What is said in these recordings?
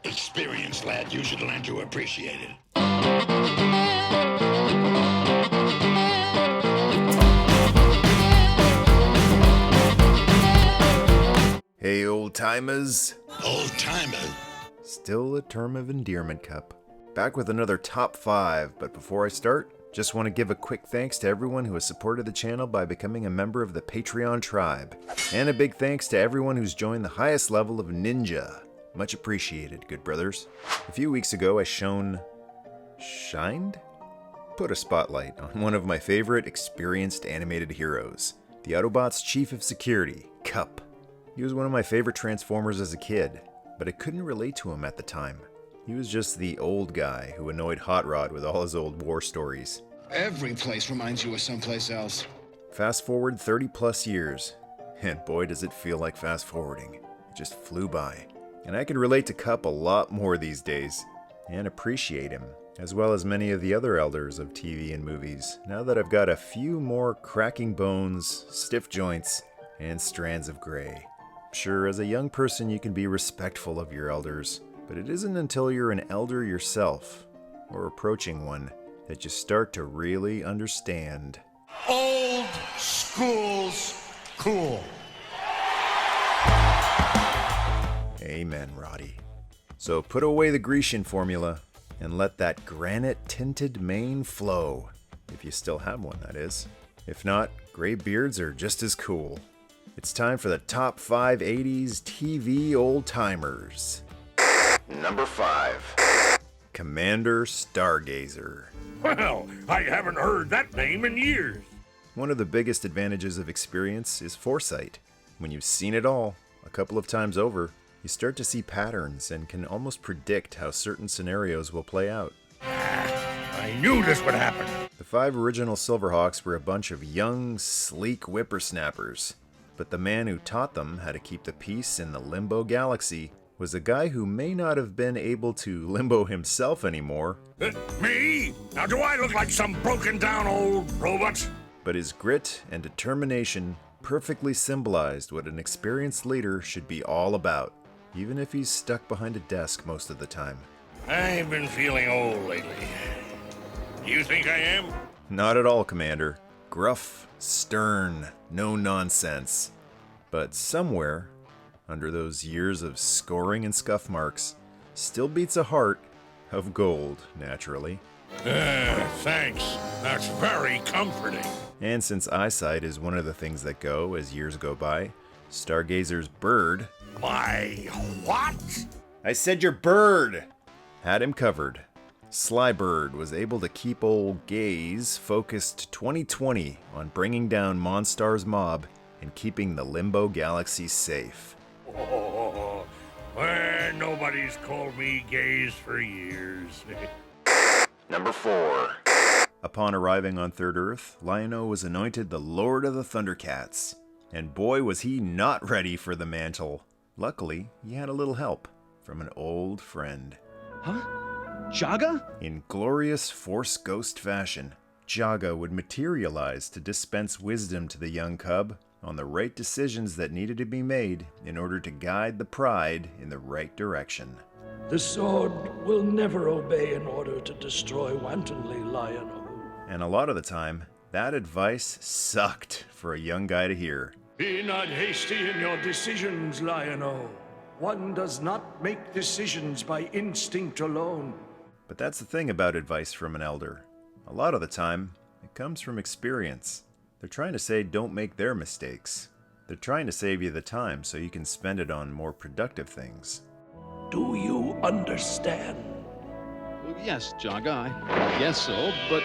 Experience, lad. Use it to learn to appreciate it. Hey, old-timers. Old-timer? Still a term of endearment, Cup. Back with another top 5, but before I start, just want to give a quick thanks to everyone who has supported the channel by becoming a member of the Patreon tribe. And a big thanks to everyone who's joined the highest level of Ninja. Much appreciated, good brothers. A few weeks ago, I put a spotlight on one of my favorite experienced animated heroes, the Autobots' Chief of Security, Cup. He was one of my favorite Transformers as a kid, but I couldn't relate to him at the time. He was just the old guy who annoyed Hot Rod with all his old war stories. Every place reminds you of someplace else. Fast forward 30 plus years, and boy does it feel like fast forwarding. It just flew by. And I can relate to Cup a lot more these days, and appreciate him, as well as many of the other elders of TV and movies, now that I've got a few more cracking bones, stiff joints, and strands of gray. Sure, as a young person you can be respectful of your elders, but it isn't until you're an elder yourself, or approaching one, that you start to really understand. Old school's cool. Amen, Roddy. So put away the Grecian formula, and let that granite-tinted mane flow. If you still have one, that is. If not, gray beards are just as cool. It's time for the top 5 80s TV old-timers. Number 5. Commander Stargazer. Well, I haven't heard that name in years. One of the biggest advantages of experience is foresight. When you've seen it all, a couple of times over, you start to see patterns and can almost predict how certain scenarios will play out. I knew this would happen. The 5 original Silverhawks were a bunch of young, sleek whippersnappers. But the man who taught them how to keep the peace in the Limbo Galaxy was a guy who may not have been able to limbo himself anymore. Me? Now do I look like some broken down old robot? But his grit and determination perfectly symbolized what an experienced leader should be all about, even if he's stuck behind a desk most of the time. I've been feeling old lately. Do you think I am? Not at all, Commander. Gruff, stern, no nonsense. But somewhere, under those years of scoring and scuff marks, still beats a heart of gold, naturally. Thanks. That's very comforting. And since eyesight is one of the things that go as years go by, Stargazer's bird... My what? I said your bird! Had him covered. Slybird was able to keep old Gaze focused 20/20 on bringing down Monstar's mob and keeping the Limbo Galaxy safe. Oh, well, nobody's called me Gaze for years. Number 4. Upon arriving on Third Earth, Lion-O was anointed the Lord of the Thundercats. And boy was he not ready for the mantle. Luckily, he had a little help from an old friend. Huh? Jaga? In glorious Force Ghost fashion, Jaga would materialize to dispense wisdom to the young cub on the right decisions that needed to be made in order to guide the pride in the right direction. The sword will never obey an order to destroy wantonly, Lion-O. And a lot of the time, that advice sucked for a young guy to hear. Be not hasty in your decisions, Lion-O. One does not make decisions by instinct alone. But that's the thing about advice from an elder. A lot of the time, it comes from experience. They're trying to say don't make their mistakes. They're trying to save you the time so you can spend it on more productive things. Do you understand? Well, yes, Jaga, I guess so, but...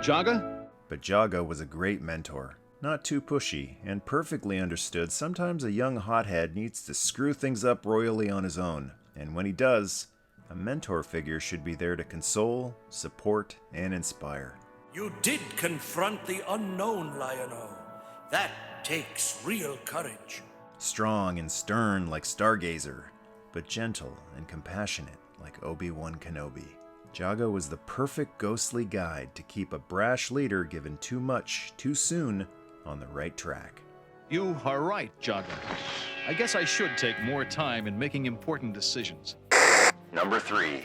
Jaga? But Jaga was a great mentor. Not too pushy, and perfectly understood sometimes a young hothead needs to screw things up royally on his own. And when he does, a mentor figure should be there to console, support, and inspire. You did confront the unknown, Lion-O. That takes real courage. Strong and stern like Stargazer, but gentle and compassionate like Obi-Wan Kenobi. Jaga was the perfect ghostly guide to keep a brash leader given too much, too soon, on the right track. You are right, Jaga. I guess I should take more time in making important decisions. Number 3.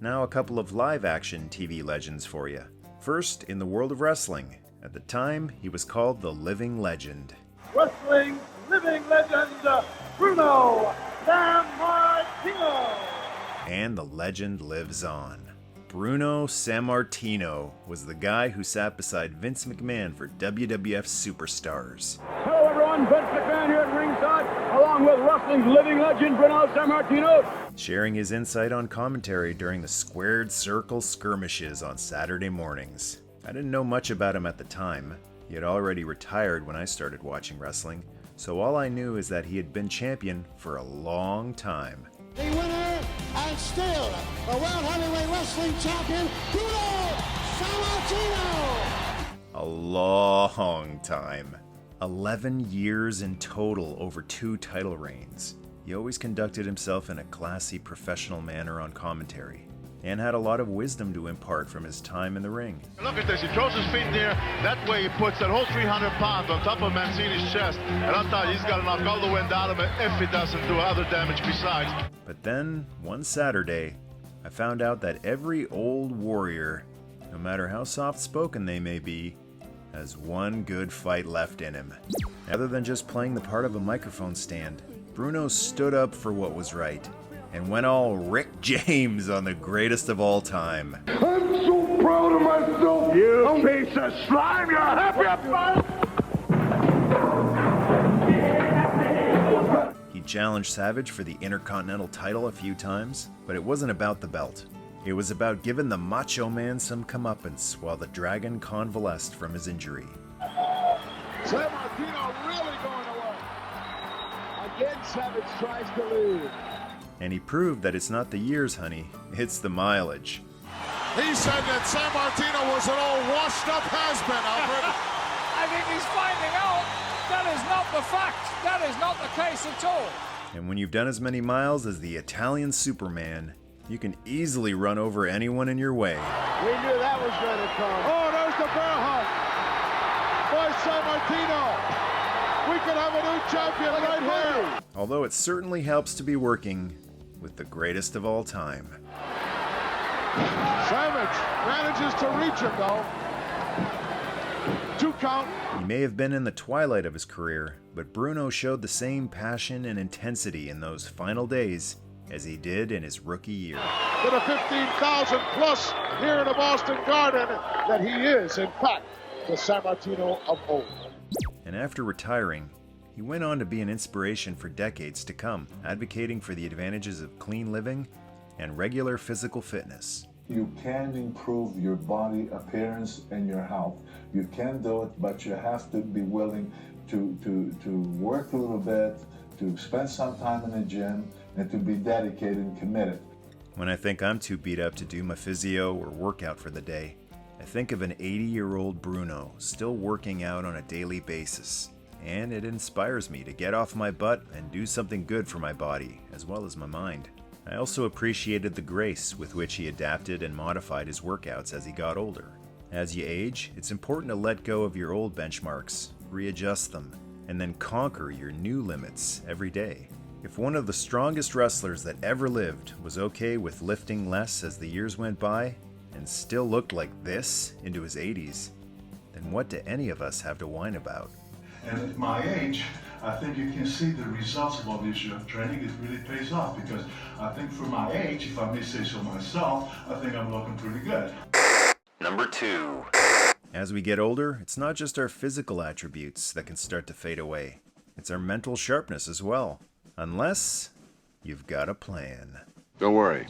Now a couple of live-action TV legends for you. First, in the world of wrestling. At the time, he was called the Living Legend. Wrestling living legend, Bruno Sam Martino. And the legend lives on. Bruno Sam Martino was the guy who sat beside Vince McMahon for WWF Superstars. Hello everyone, Vince McMahon here at ringside, along with wrestling's living legend, Bruno Sam Martino. Sharing his insight on commentary during the Squared Circle skirmishes on Saturday mornings. I didn't know much about him at the time. He had already retired when I started watching wrestling, so all I knew is that he had been champion for a long time. The winner and still the World Heavyweight Wrestling Champion, Bruno Sam Martino. A long time. 11 years in total over 2 title reigns. He always conducted himself in a classy, professional manner on commentary, and had a lot of wisdom to impart from his time in the ring. Look at this, he throws his feet in there, that way he puts that whole 300 pounds on top of Mancini's chest, and I'm telling you, he's got to knock all the wind out of him if he doesn't do other damage besides. But then, one Saturday, I found out that every old warrior, no matter how soft-spoken they may be, has one good fight left in him. Rather than just playing the part of a microphone stand, Bruno stood up for what was right, and went all Rick James on the greatest of all time. I'm so proud of myself, you piece of slime, you're happy about it. He challenged Savage for the Intercontinental title a few times, but it wasn't about the belt. It was about giving the Macho Man some comeuppance while the Dragon convalesced from his injury. Sam Martino really going away. Again, Savage tries to lead. And he proved that it's not the years, honey, it's the mileage. He said that Sam Martino was an old washed-up has-been, Alfred. I think he's finding out that is not the fact. That is not the case at all. And when you've done as many miles as the Italian Superman, you can easily run over anyone in your way. We knew that was going to come. Oh, there's the bear hug by San Martino. We could have a new champion right here. Although it certainly helps to be working with the greatest of all time. Savage manages to reach him, though. 2 count. He may have been in the twilight of his career, but Bruno showed the same passion and intensity in those final days as he did in his rookie year. To the 15,000 plus here in the Boston Garden, that he is, in fact, the San Martino of old. And after retiring, he went on to be an inspiration for decades to come, advocating for the advantages of clean living and regular physical fitness. You can improve your body appearance and your health. You can do it, but you have to be willing to work a little bit, to spend some time in the gym, and to be dedicated and committed. When I think I'm too beat up to do my physio or workout for the day, I think of an 80-year-old Bruno still working out on a daily basis, and it inspires me to get off my butt and do something good for my body as well as my mind. I also appreciated the grace with which he adapted and modified his workouts as he got older. As you age, it's important to let go of your old benchmarks, readjust them, and then conquer your new limits every day. If one of the strongest wrestlers that ever lived was okay with lifting less as the years went by, and still looked like this into his 80s, then what do any of us have to whine about? And at my age, I think you can see the results of all this year of training. It really pays off, because I think for my age, if I may say so myself, I think I'm looking pretty good. Number 2. As we get older, it's not just our physical attributes that can start to fade away. It's our mental sharpness as well. Unless you've got a plan. Don't worry.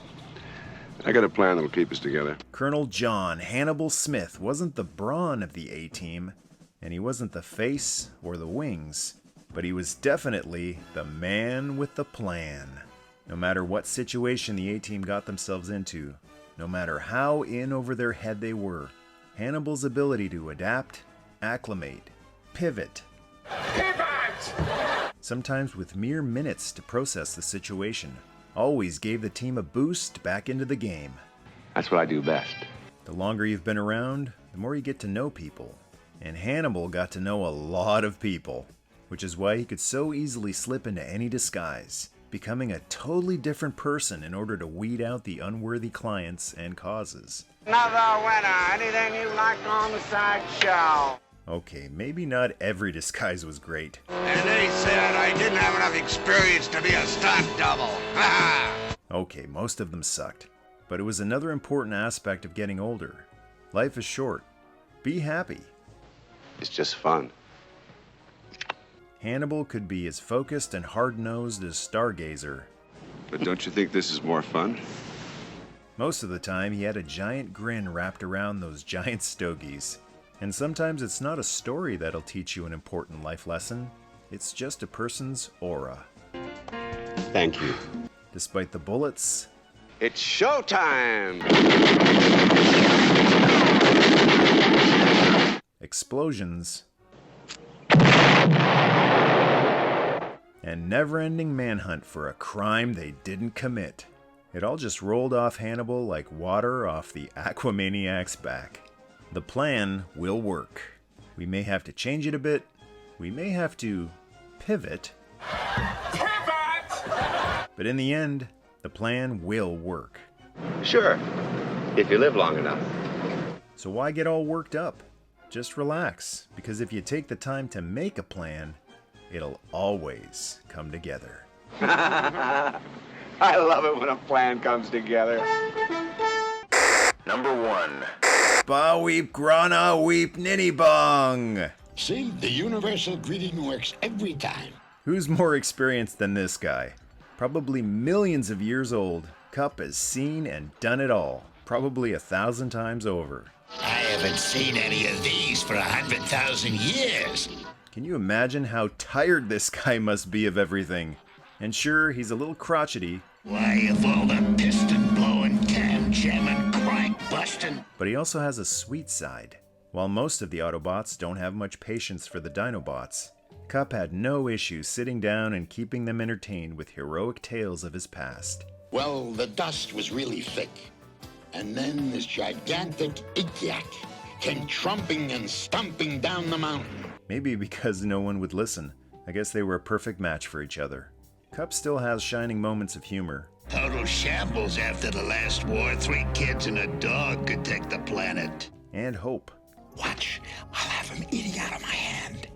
I got a plan that'll keep us together. Colonel John Hannibal Smith wasn't the brawn of the A-Team, and he wasn't the face or the wings, but he was definitely the man with the plan. No matter what situation the A-Team got themselves into, no matter how in over their head they were, Hannibal's ability to adapt, acclimate, pivot, sometimes with mere minutes to process the situation, always gave the team a boost back into the game. That's what I do best. The longer you've been around, the more you get to know people. And Hannibal got to know a lot of people, which is why he could so easily slip into any disguise. becoming a totally different person in order to weed out the unworthy clients and causes. Another winner. Anything you like on the sideshow? Okay, maybe not every disguise was great. And they said I didn't have enough experience to be a stunt double. Okay, most of them sucked. But it was another important aspect of getting older. Life is short. Be happy. It's just fun. Hannibal could be as focused and hard-nosed as Stargazer. But don't you think this is more fun? Most of the time, he had a giant grin wrapped around those giant stogies. And sometimes it's not a story that'll teach you an important life lesson. It's just a person's aura. Thank you. Despite the bullets... It's showtime! Explosions... and never-ending manhunt for a crime they didn't commit. It all just rolled off Hannibal like water off the Aquamaniac's back. The plan will work. We may have to change it a bit. We may have to pivot. But in the end, the plan will work. Sure, if you live long enough. So why get all worked up? Just relax, because if you take the time to make a plan, it'll always come together. I love it when a plan comes together. Number 1. Ba weep grana weep ninny bong. See, the universal greeting works every time. Who's more experienced than this guy? Probably millions of years old. Cup has seen and done it all. Probably 1,000 times over. I haven't seen any of these for 100,000 years. Can you imagine how tired this guy must be of everything? And sure, he's a little crotchety. Why, of all the piston blowing, cam jamming, crank busting. But he also has a sweet side. While most of the Autobots don't have much patience for the Dinobots, Cup had no issue sitting down and keeping them entertained with heroic tales of his past. Well, the dust was really thick. And then this gigantic Igyak came trumping and stomping down the mountain. Maybe because no one would listen. I guess they were a perfect match for each other. Cup still has shining moments of humor. Total shambles after the last war. 3 kids and a dog could take the planet. And hope. Watch, I'll have him eating out of my hand.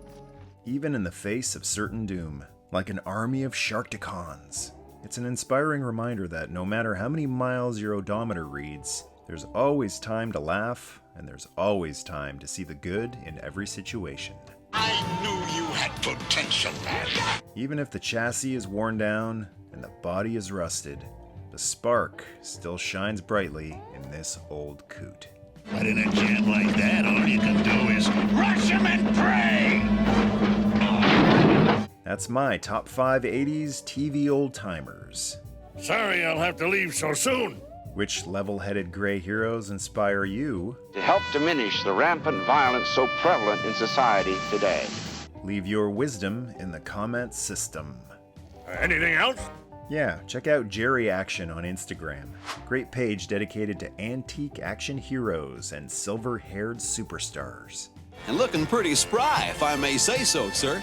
Even in the face of certain doom, like an army of Sharkticons. It's an inspiring reminder that no matter how many miles your odometer reads, there's always time to laugh, and there's always time to see the good in every situation. I knew you had potential, man. Even if the chassis is worn down and the body is rusted, the spark still shines brightly in this old coot. But in a jam like that, all you can do is rush him and pray! That's my top 5 80s TV old-timers. Sorry I'll have to leave so soon. Which level-headed gray heroes inspire you To help diminish the rampant violence so prevalent in society today. Leave your wisdom in the comments system. Anything else? Yeah, check out Jerry Action on Instagram. Great page dedicated to antique action heroes and silver-haired superstars. And looking pretty spry, if I may say so, sir.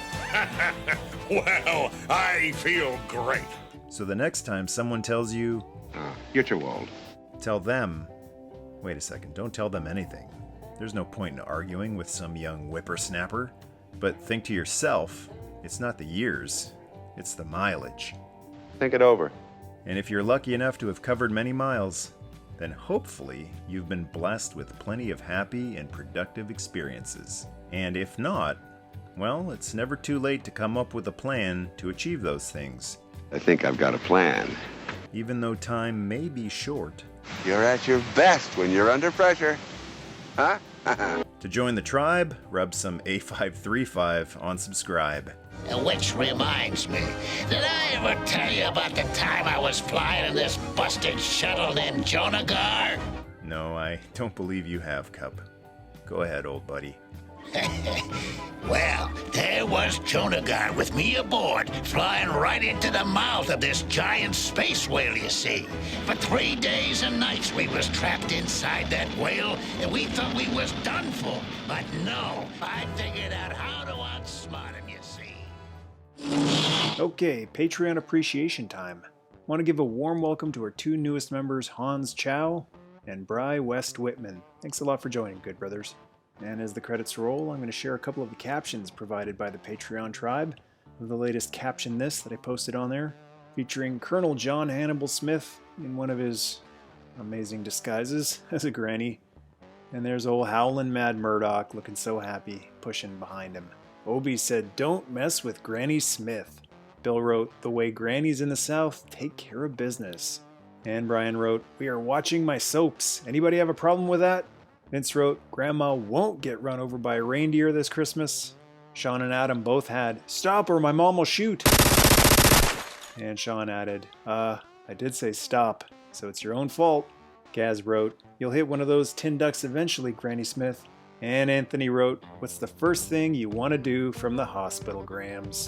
Well, I feel great. So the next time someone tells you, You're too old. Tell them, wait a second, don't tell them anything. There's no point in arguing with some young whippersnapper. But think to yourself, it's not the years, it's the mileage. Think it over. And if you're lucky enough to have covered many miles, then hopefully you've been blessed with plenty of happy and productive experiences. And if not, well, it's never too late to come up with a plan to achieve those things. I think I've got a plan. Even though time may be short. You're at your best when you're under pressure. Huh? To join the tribe, rub some A535 on subscribe. Which reminds me, did I ever tell you about the time I was flying in this busted shuttle named Jonagar? No, I don't believe you have, Cup. Go ahead, old buddy. Well, there was Jonagar with me aboard, flying right into the mouth of this giant space whale, you see. For 3 days and nights we was trapped inside that whale, and we thought we was done for. But no, I figured out how to outsmart him, you see. Okay, Patreon appreciation time. Want to give a warm welcome to our two newest members, Hans Chow and Bry West Whitman. Thanks a lot for joining, good brothers. And as the credits roll, I'm going to share a couple of the captions provided by the Patreon tribe of the latest Caption This that I posted on there, featuring Colonel John Hannibal Smith in one of his amazing disguises as a granny. And there's old Howlin' Mad Murdoch looking so happy, pushing behind him. Obi said, "Don't mess with Granny Smith." Bill wrote, "The way grannies in the South take care of business." And Brian wrote, "We are watching my soaps. Anybody have a problem with that?" Vince wrote, "Grandma won't get run over by a reindeer this Christmas." Sean and Adam both had, "Stop or my mom will shoot." And Sean added, I did say stop, so it's your own fault." Gaz wrote, "You'll hit one of those tin ducks eventually, Granny Smith." And Anthony wrote, "What's the first thing you want to do from the hospital, Grams?"